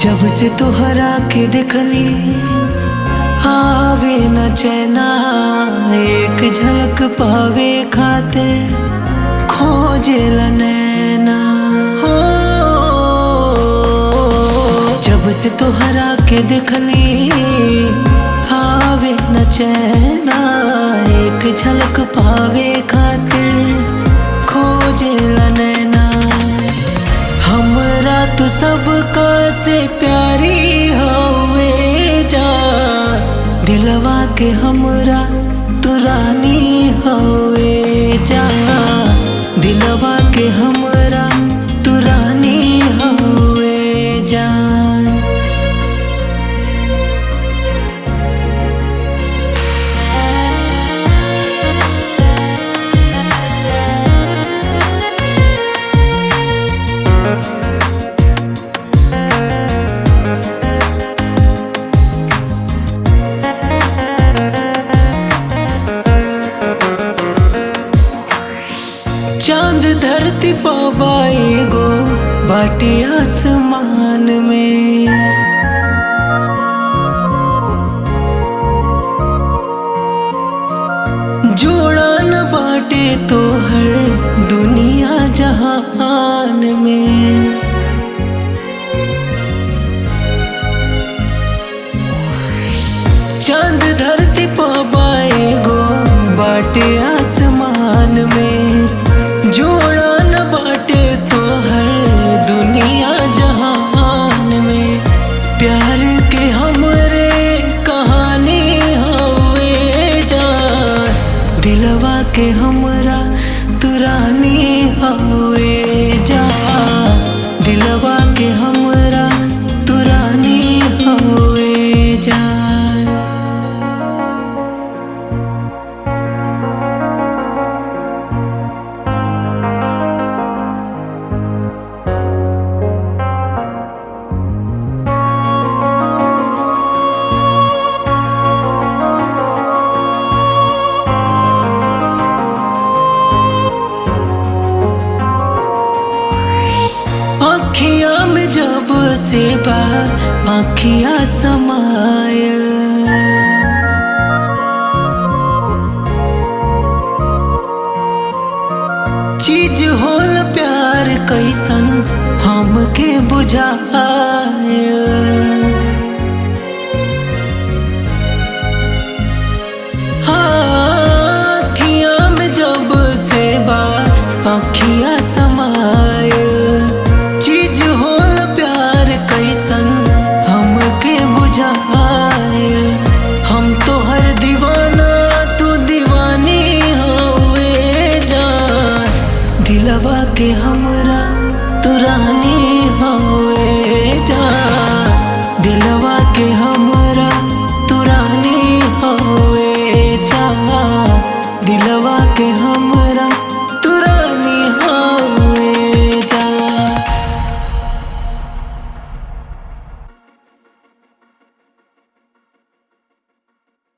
जब से तोहरा के देखली आवे न चैना, एक झलक पावे खातिर खोजेला नैना। हो जब से तोहरा के देखली आवे न चैना, एक झलक पावे खातिर खोजेला नैना। हमरा तो सबका से प्यारी होवे जा, दिलवा के हमरा तू रानी होवे जा, दिलवा के हमरा तू रानी होवे जा। चांद धरती पाबा एगो बाटे आसमान में, जोड़ा न बाटे तो हर दुनिया जहान में। चांद धरती पाबा एगो बाटे आसमान में, जोड़ा न बाटे तो हर दुनिया जहान में। प्यार के हमरे कहानी होवे जा, दिलवा के हमरा तू रानी होवे जा, दिलवा के हमरा तू रानी होवे जा। आँखिया में जब से बा आँखिया समायल, चीज होल प्यार कैसन हमके बुझायल।